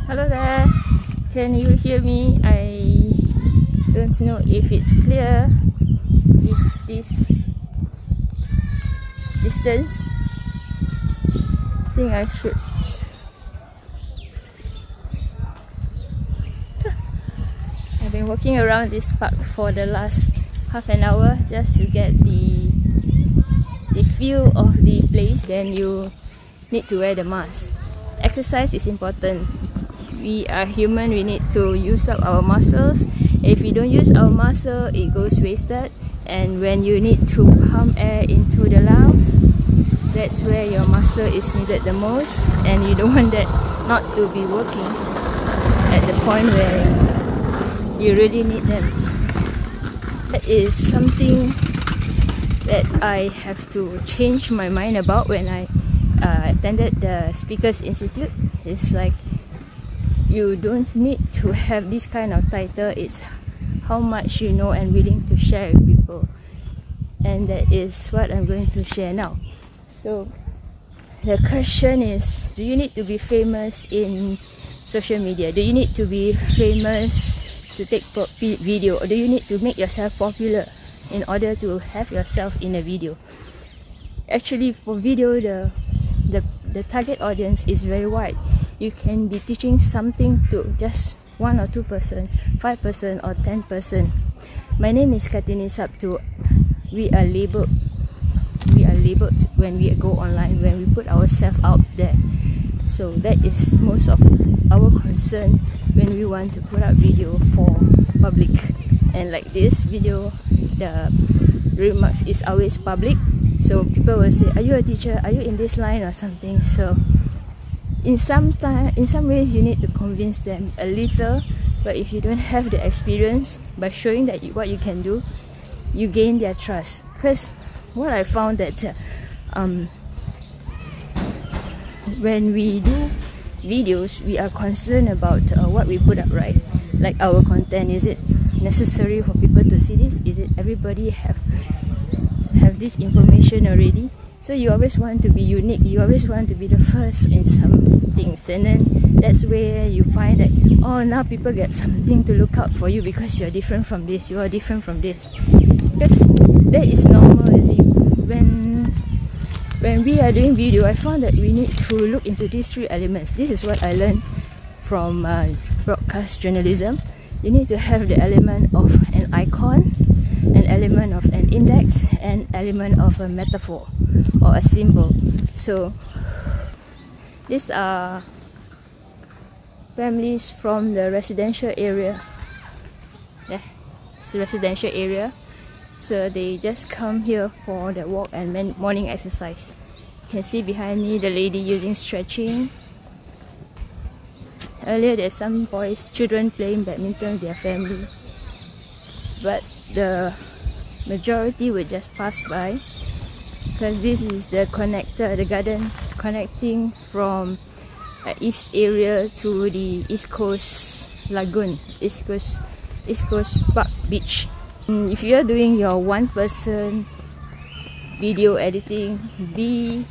Hello there, can you hear me? I don't know if it's clear with this distance. I think I should. I've been walking around this park for the last half an hour just to get the feel of the place. Then you need to wear the mask. Exercise is important. We are human, we need to use up our muscles. If you don't use our muscle, it goes wasted. And when you need to pump air into the lungs, that's where your muscle is needed the most, and you don't want that not to be working at the point where you really need them. That is something that I have to change my mind about when I attended the Speakers Institute. It's like, you don't need to have this kind of title. It's how much you know and willing to share with people, and that is what I'm going to share now. So the question is, do you need to be famous in social media? Do you need to be famous to take video, or do you need to make yourself popular in order to have yourself in a video? Actually, for video, the target audience is very wide. You can be teaching something to just 1 or 2 person, 5 person, or 10 person. My name is Kartini Sabtu. We are labeled when we go online, when we put ourselves out there. So that is most of our concern when we want to put out video for public. And like this video, the remarks is always public. So people will say, are you a teacher? Are you in this line or something? So in some ways you need to convince them a little, but if you don't have the experience, by showing that what you can do, you gain their trust. Because what I found that when we do videos, we are concerned about what we put up, right? Like our content, is it necessary for people to see this? Is it everybody have this information already? So you always want to be unique, you always want to be the first in some things, and then that's where you find that, oh, now people get something to look out for you because you're different from this, you are different from this. Because that is normal, you see. When we are doing video, I found that we need to look into these 3 elements. This is what I learned from broadcast journalism. You need to have the element of an icon, an element of an index, and element of a metaphor or a symbol. So these are families from the residential area. Yeah, it's a residential area. So they just come here for the walk and morning exercise. You can see behind me the lady using stretching. Earlier there's some children playing badminton with their family. But the majority will just pass by, because this is the connector, the garden connecting from east area to the East Coast Lagoon, East Coast Park Beach. If you are doing your 1-person video editing, be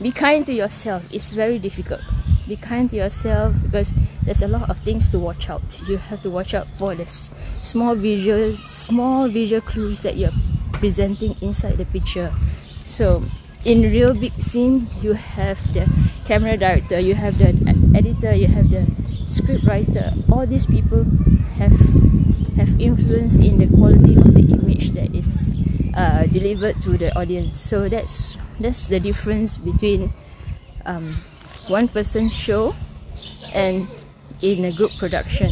be kind to yourself. It's very difficult. Be kind to yourself because there's a lot of things to watch out. You have to watch out for the small visual clues that you're presenting inside the picture. So in real big scene, you have the camera director, you have the editor, you have the script writer. All these people have influence in the quality of the image that is delivered to the audience. So that's the difference between 1-person show and in a group production.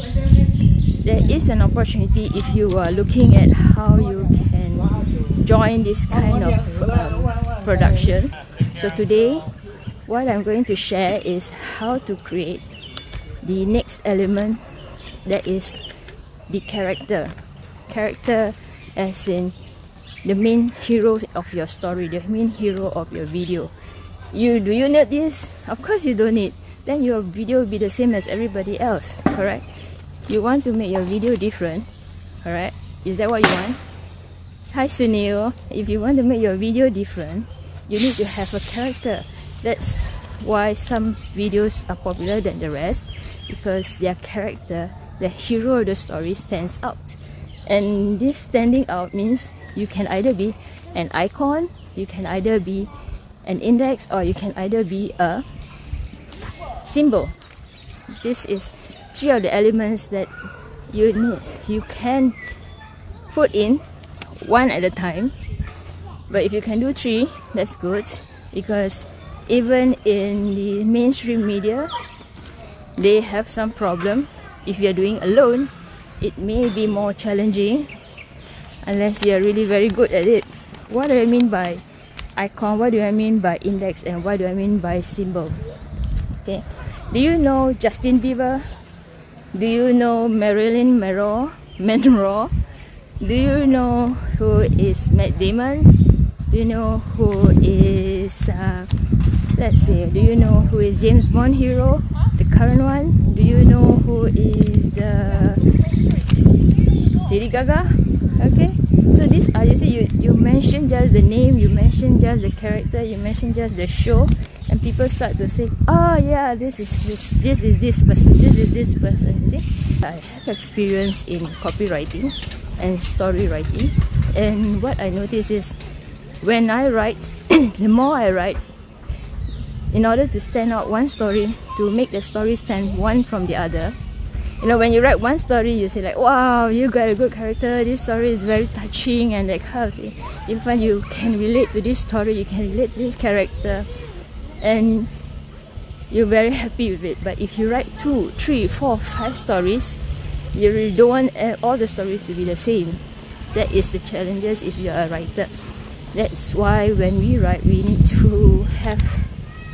There is an opportunity if you are looking at how you can join this kind of production. So today, what I'm going to share is how to create the next element, that is the character as in the main hero of your story, the main hero of your video. Do you need this? Of course you don't need. Then your video will be the same as everybody else, correct? You want to make your video different, alright? Is that what you want? Hi Sunil, if you want to make your video different, you need to have a character. That's why some videos are popular than the rest, because their character, the hero of the story, stands out. And this standing out means you can either be an icon, you can either be an index, or you can either be a symbol. This is 3 of the elements that you need. You can put in 1 at a time, but if you can do 3, that's good, because even in the mainstream media, they have some problem. If you're doing alone, it may be more challenging unless you're really very good at it. What do I mean by icon? What do I mean by index? And what do I mean by symbol? Okay, do you know Justin Bieber? Do you know Marilyn Monroe? Do you know who is Matt Damon? Do you know who is let's say, do you know who is James Bond hero, the current one? Do you know who is the Lady Gaga? Okay, so these are, you see, you mention just the name, you mention just the character, you mention just the show, and people start to say, oh yeah, this is this person. You see, I have experience in copywriting and story writing, and what I notice is when I write, the more I write, in order to stand out one story, to make the story stand one from the other. You know, when you write one story, you say like, wow, you got a good character, this story is very touching, and that kind of thing. You find you can relate to this story, you can relate to this character, and you're very happy with it. But if you write 2, 3, 4, 5 stories, you really don't want all the stories to be the same. That is the challenges if you're a writer. That's why when we write, we need to have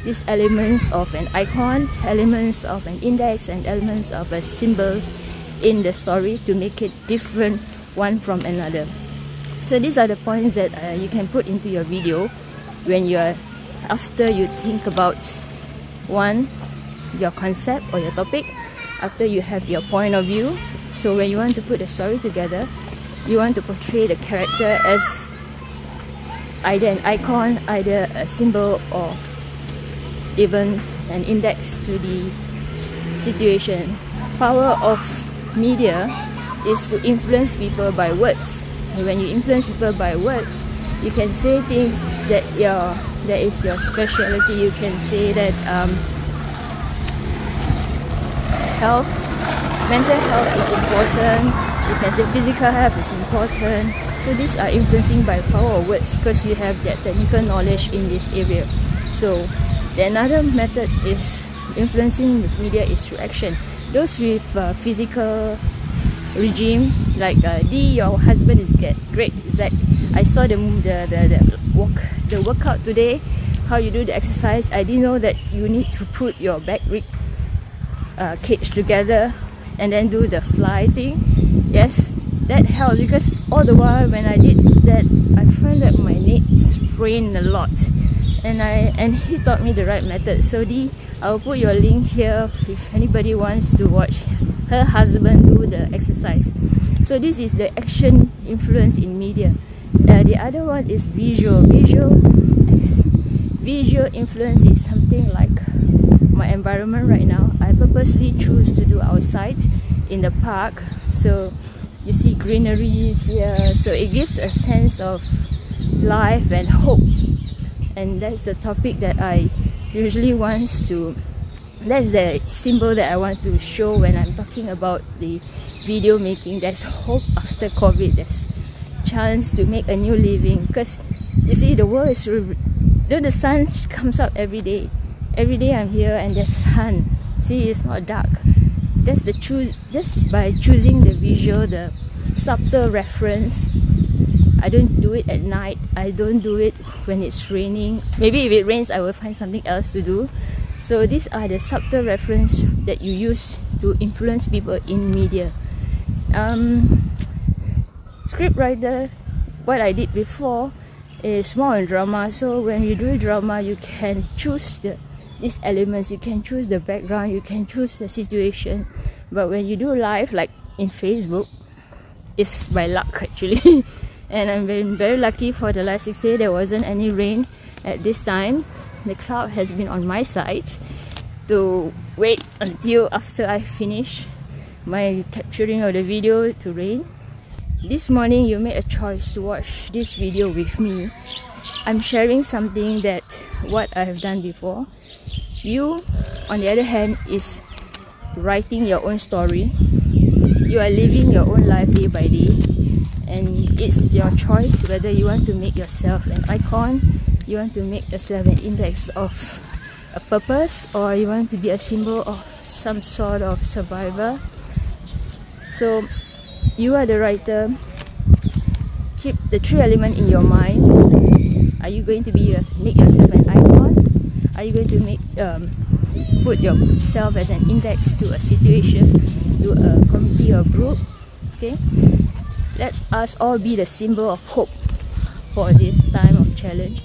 these elements of an icon, elements of an index, and elements of a symbols in the story to make it different one from another. So these are the points that you can put into your video when you're, after you think about one, your concept or your topic, after you have your point of view. So when you want to put a story together, you want to portray the character as either an icon, either a symbol, or even an index to the situation. Power of media is to influence people by words. And when you influence people by words, you can say things that is your specialty. You can say that mental health is important. You can say physical health is important. So these are influencing by power of words, because you have that technical knowledge in this area. So the another method is influencing with media is through action. Those with physical regime, like D, your husband is great. Zach, I saw the workout today, how you do the exercise. I didn't know that you need to put your back rib cage together and then do the fly thing. Yes, that helps, because all the while when I did that, I found that my neck sprained a lot. And he taught me the right method. So D, I'll put your link here if anybody wants to watch her husband do the exercise. So this is the action influence in media. The other one is visual. Visual influence is something like my environment right now. I purposely choose to do outside in the park. So you see greeneries here. So it gives a sense of life and hope. And that's the topic that I usually want to, that's the symbol that I want to show when I'm talking about the video making. There's hope after COVID. There's chance to make a new living, because you see the world is, the sun comes out every day. Every day I'm here and there's sun. See, it's not dark. That's the just by choosing the visual, the subtle reference. I don't do it at night. I don't do it when it's raining. Maybe if it rains, I will find something else to do. So these are the subtle reference that you use to influence people in media. Script writer, what I did before is more on drama. So when you do drama, you can choose these elements. You can choose the background. You can choose the situation. But when you do live, like in Facebook, it's by luck actually. And I've been very lucky for the last 6 days. There wasn't any rain at this time. the cloud has been on my side to wait until after I finish my capturing of the video to rain. This morning you made a choice to watch this video with me. I'm sharing something that what I have done before. You, on the other hand, is writing your own story. You are living your own life day by day, and it's your choice whether you want to make yourself an icon, you want to make yourself an index of a purpose, or you want to be a symbol of some sort of survivor. So you are the writer. Keep the three elements in your mind. Are you going to make yourself an icon? Are you going to put yourself as an index to a situation, to a community or group? Okay, let us all be the symbol of hope for this time of challenge.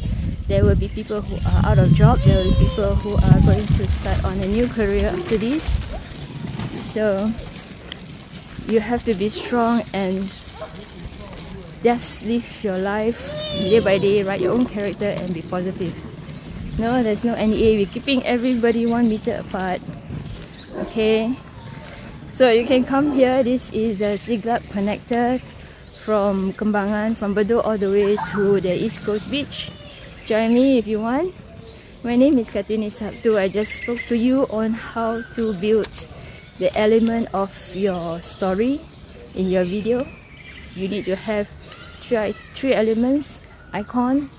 There will be people who are out of job. There will be people who are going to start on a new career after this. So you have to be strong and just live your life day by day, write your own character and be positive. No, there's no NEA. We're keeping everybody 1 meter apart. Okay, so you can come here. This is the Siglap connector from Kembangan, from Bedok all the way to the East Coast Beach. Join me if you want. My name is Kartini Sabtu. I just spoke to you on how to build the element of your story in your video. You need to have three elements: icon,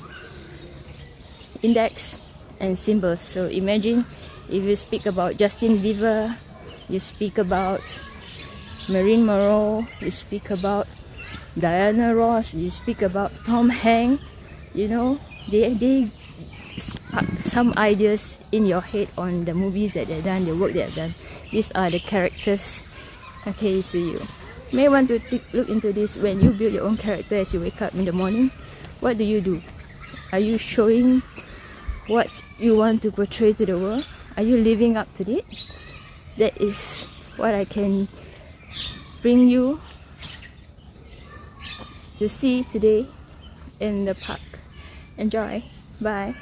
index, and symbols. So imagine if you speak about Justin Bieber, you speak about Marilyn Monroe, you speak about Diana Ross, you speak about Tom Hanks. You know, they spark some ideas in your head on the movies that they've done, the work they've done. These are the characters. Okay, so you may want to look into this when you build your own character as you wake up in the morning. What do? Are you showing what you want to portray to the world? Are you living up to it? That is what I can bring you to see today in the park. Enjoy. Bye.